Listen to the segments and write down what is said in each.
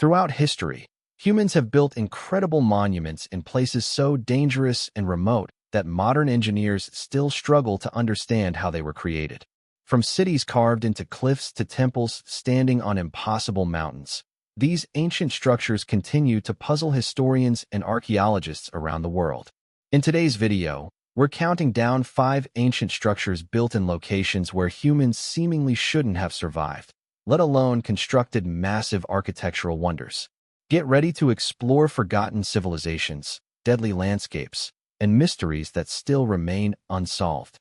Throughout history, humans have built incredible monuments in places so dangerous and remote that modern engineers still struggle to understand how they were created. From cities carved into cliffs to temples standing on impossible mountains, these ancient structures continue to puzzle historians and archaeologists around the world. In today's video, we're counting down 5 ancient structures built in locations where humans seemingly shouldn't have survived, let alone constructed massive architectural wonders. Get ready to explore forgotten civilizations, deadly landscapes, and mysteries that still remain unsolved.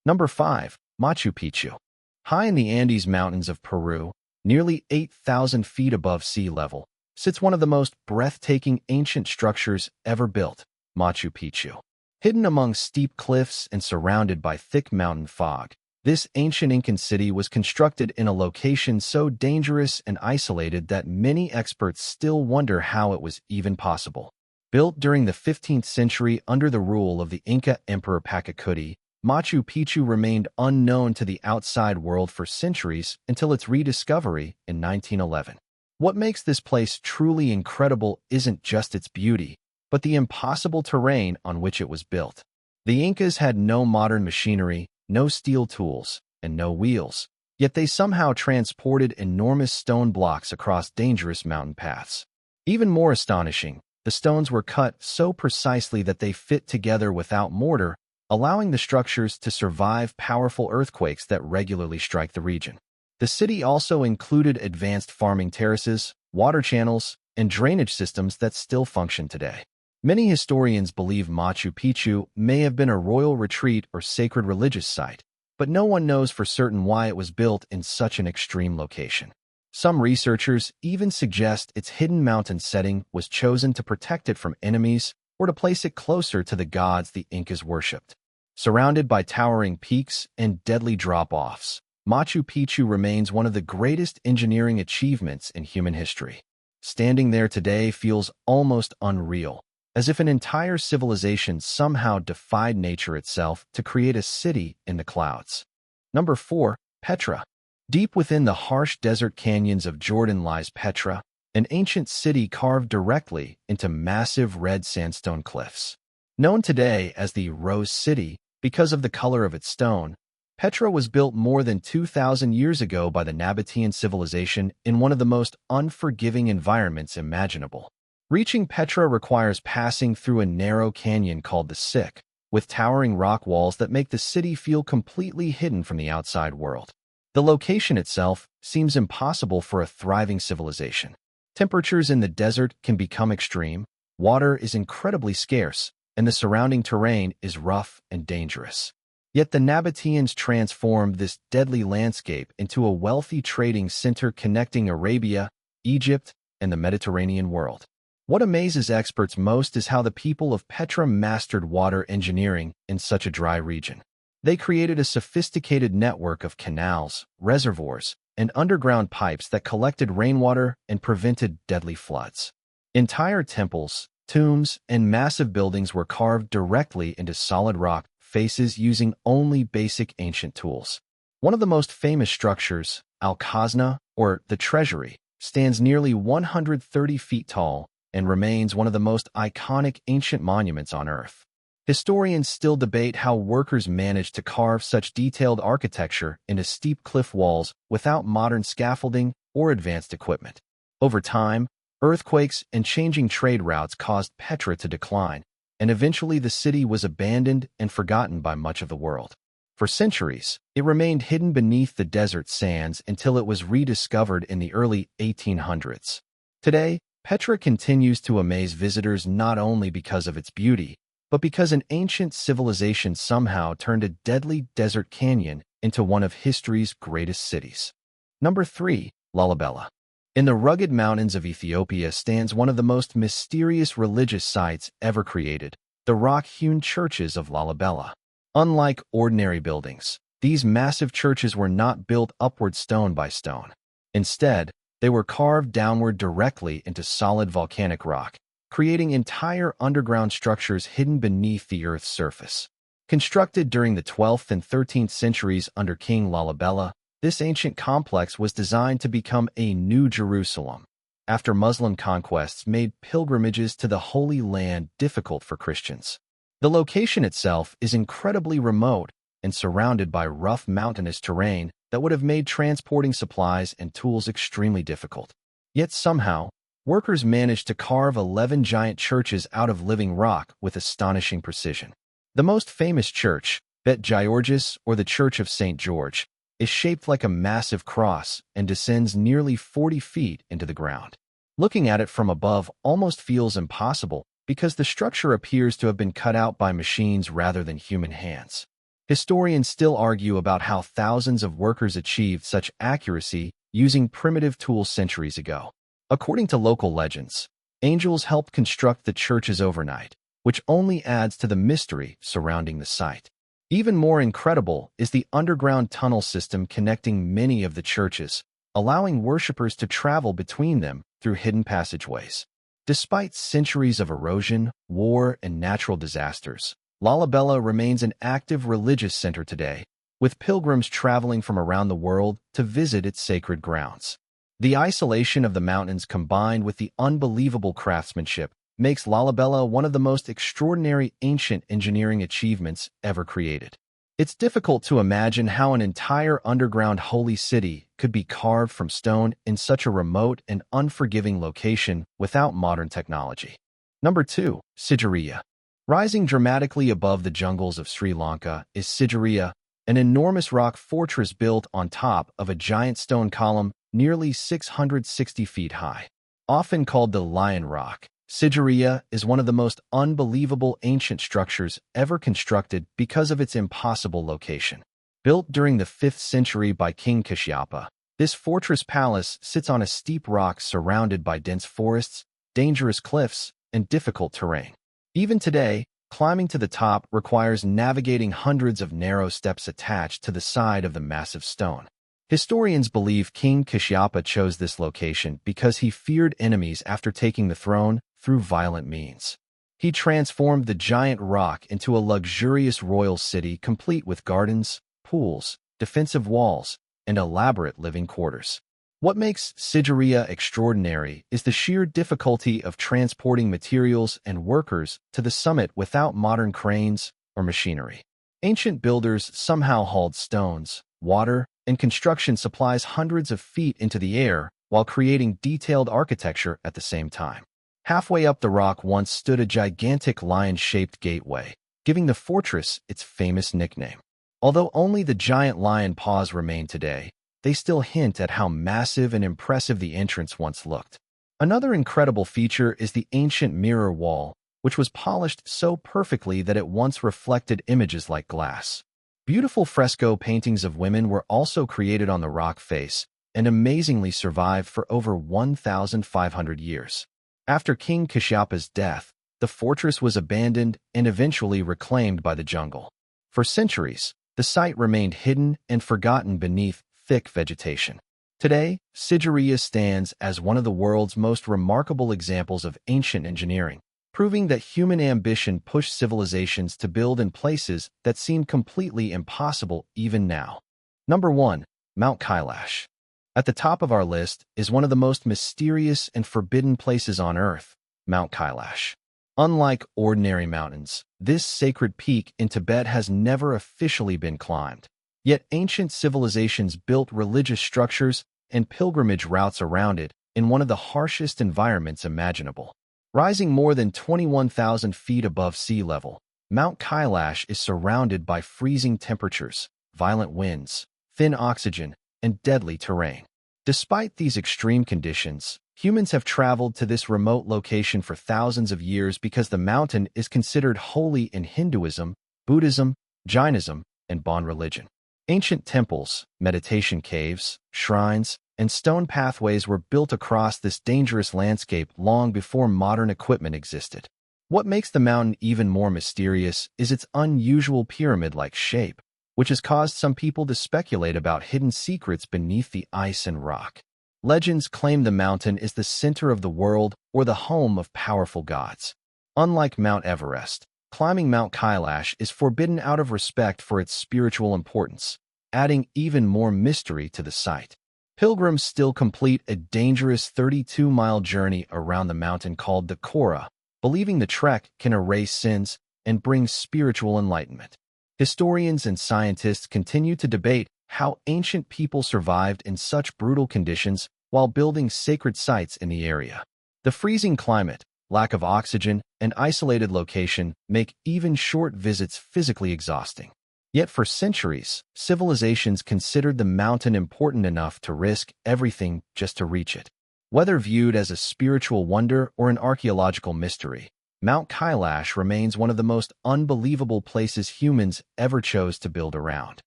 Number 5. Machu Picchu. High in the Andes Mountains of Peru, nearly 8,000 feet above sea level, sits one of the most breathtaking ancient structures ever built, Machu Picchu. Hidden among steep cliffs and surrounded by thick mountain fog, this ancient Incan city was constructed in a location so dangerous and isolated that many experts still wonder how it was even possible. Built during the 15th century under the rule of the Inca Emperor Pachacuti, Machu Picchu remained unknown to the outside world for centuries until its rediscovery in 1911. What makes this place truly incredible isn't just its beauty, but the impossible terrain on which it was built. The Incas had no modern machinery, no steel tools, and no wheels, yet they somehow transported enormous stone blocks across dangerous mountain paths. Even more astonishing, the stones were cut so precisely that they fit together without mortar, allowing the structures to survive powerful earthquakes that regularly strike the region. The city also included advanced farming terraces, water channels, and drainage systems that still function today. Many historians believe Machu Picchu may have been a royal retreat or sacred religious site, but no one knows for certain why it was built in such an extreme location. Some researchers even suggest its hidden mountain setting was chosen to protect it from enemies or to place it closer to the gods the Incas worshipped. Surrounded by towering peaks and deadly drop-offs, Machu Picchu remains one of the greatest engineering achievements in human history. Standing there today feels almost unreal, as if an entire civilization somehow defied nature itself to create a city in the clouds. Number 4. Petra. Deep within the harsh desert canyons of Jordan lies Petra, an ancient city carved directly into massive red sandstone cliffs. Known today as the Rose City because of the color of its stone, Petra was built more than 2,000 years ago by the Nabatean civilization in one of the most unforgiving environments imaginable. Reaching Petra requires passing through a narrow canyon called the Sick, with towering rock walls that make the city feel completely hidden from the outside world. The location itself seems impossible for a thriving civilization. Temperatures in the desert can become extreme, water is incredibly scarce, and the surrounding terrain is rough and dangerous. Yet the Nabateans transformed this deadly landscape into a wealthy trading center connecting Arabia, Egypt, and the Mediterranean world. What amazes experts most is how the people of Petra mastered water engineering in such a dry region. They created a sophisticated network of canals, reservoirs, and underground pipes that collected rainwater and prevented deadly floods. Entire temples, tombs, and massive buildings were carved directly into solid rock faces using only basic ancient tools. One of the most famous structures, Al-Khazna, or the Treasury, stands nearly 130 feet tall and remains one of the most iconic ancient monuments on Earth. Historians still debate how workers managed to carve such detailed architecture into steep cliff walls without modern scaffolding or advanced equipment. Over time, earthquakes and changing trade routes caused Petra to decline, and eventually the city was abandoned and forgotten by much of the world. For centuries, it remained hidden beneath the desert sands until it was rediscovered in the early 1800s. Today, Petra continues to amaze visitors not only because of its beauty, but because an ancient civilization somehow turned a deadly desert canyon into one of history's greatest cities. Number 3. Lalibela. In the rugged mountains of Ethiopia stands one of the most mysterious religious sites ever created, the rock-hewn churches of Lalibela. Unlike ordinary buildings, these massive churches were not built upward stone by stone. Instead, they were carved downward directly into solid volcanic rock, creating entire underground structures hidden beneath the Earth's surface. Constructed during the 12th and 13th centuries under King Lalibela, this ancient complex was designed to become a new Jerusalem. after Muslim conquests made pilgrimages to the Holy Land difficult for Christians. The location itself is incredibly remote and surrounded by rough mountainous terrain that would have made transporting supplies and tools extremely difficult. Yet somehow, workers managed to carve 11 giant churches out of living rock with astonishing precision. The most famous church, Bet Georgis, or the Church of St. George, is shaped like a massive cross and descends nearly 40 feet into the ground. Looking at it from above almost feels impossible because the structure appears to have been cut out by machines rather than human hands. Historians still argue about how thousands of workers achieved such accuracy using primitive tools centuries ago. According to local legends, angels helped construct the churches overnight, which only adds to the mystery surrounding the site. Even more incredible is the underground tunnel system connecting many of the churches, allowing worshippers to travel between them through hidden passageways. Despite centuries of erosion, war, and natural disasters, Lalibela remains an active religious center today, with pilgrims traveling from around the world to visit its sacred grounds. The isolation of the mountains combined with the unbelievable craftsmanship makes Lalibela one of the most extraordinary ancient engineering achievements ever created. It's difficult to imagine how an entire underground holy city could be carved from stone in such a remote and unforgiving location without modern technology. Number 2. Sigiriya. Rising dramatically above the jungles of Sri Lanka is Sigiriya, an enormous rock fortress built on top of a giant stone column nearly 660 feet high. Often called the Lion Rock, Sigiriya is one of the most unbelievable ancient structures ever constructed because of its impossible location. Built during the 5th century by King Kashyapa, this fortress palace sits on a steep rock surrounded by dense forests, dangerous cliffs, and difficult terrain. Even today, climbing to the top requires navigating hundreds of narrow steps attached to the side of the massive stone. Historians believe King Kashyapa chose this location because he feared enemies after taking the throne through violent means. He transformed the giant rock into a luxurious royal city complete with gardens, pools, defensive walls, and elaborate living quarters. What makes Sigiriya extraordinary is the sheer difficulty of transporting materials and workers to the summit without modern cranes or machinery. Ancient builders somehow hauled stones, water, and construction supplies hundreds of feet into the air while creating detailed architecture at the same time. Halfway up the rock once stood a gigantic lion-shaped gateway, giving the fortress its famous nickname. Although only the giant lion paws remain today, they still hint at how massive and impressive the entrance once looked. Another incredible feature is the ancient mirror wall, which was polished so perfectly that it once reflected images like glass. Beautiful fresco paintings of women were also created on the rock face and amazingly survived for over 1,500 years. After King Kashyapa's death, the fortress was abandoned and eventually reclaimed by the jungle. For centuries, the site remained hidden and forgotten beneath thick vegetation. Today, Sigiriya stands as one of the world's most remarkable examples of ancient engineering, proving that human ambition pushed civilizations to build in places that seem completely impossible even now. Number 1. Mount Kailash. At the top of our list is one of the most mysterious and forbidden places on Earth, Mount Kailash. Unlike ordinary mountains, this sacred peak in Tibet has never officially been climbed. Yet ancient civilizations built religious structures and pilgrimage routes around it in one of the harshest environments imaginable. Rising more than 21,000 feet above sea level, Mount Kailash is surrounded by freezing temperatures, violent winds, thin oxygen, and deadly terrain. Despite these extreme conditions, humans have traveled to this remote location for thousands of years because the mountain is considered holy in Hinduism, Buddhism, Jainism, and Bon religion. Ancient temples, meditation caves, shrines, and stone pathways were built across this dangerous landscape long before modern equipment existed. What makes the mountain even more mysterious is its unusual pyramid-like shape, which has caused some people to speculate about hidden secrets beneath the ice and rock. Legends claim the mountain is the center of the world or the home of powerful gods. Unlike Mount Everest, climbing Mount Kailash is forbidden out of respect for its spiritual importance, adding even more mystery to the site. Pilgrims still complete a dangerous 32-mile journey around the mountain called the Kora, believing the trek can erase sins and bring spiritual enlightenment. Historians and scientists continue to debate how ancient people survived in such brutal conditions while building sacred sites in the area. The freezing climate, lack of oxygen, and isolated location make even short visits physically exhausting. Yet for centuries, civilizations considered the mountain important enough to risk everything just to reach it. Whether viewed as a spiritual wonder or an archaeological mystery, Mount Kailash remains one of the most unbelievable places humans ever chose to build around.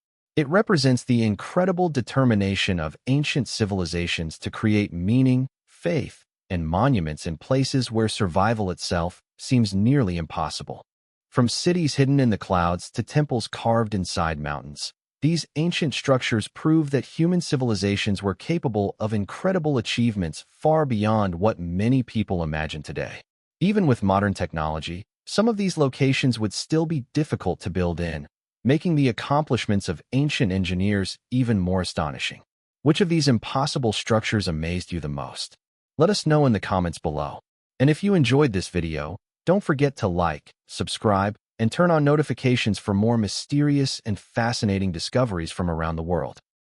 It represents the incredible determination of ancient civilizations to create meaning, faith, and monuments in places where survival itself seems nearly impossible. From cities hidden in the clouds to temples carved inside mountains, these ancient structures prove that human civilizations were capable of incredible achievements far beyond what many people imagine today. Even with modern technology, some of these locations would still be difficult to build in, making the accomplishments of ancient engineers even more astonishing. Which of these impossible structures amazed you the most? Let us know in the comments below. And if you enjoyed this video, don't forget to like, subscribe, and turn on notifications for more mysterious and fascinating discoveries from around the world.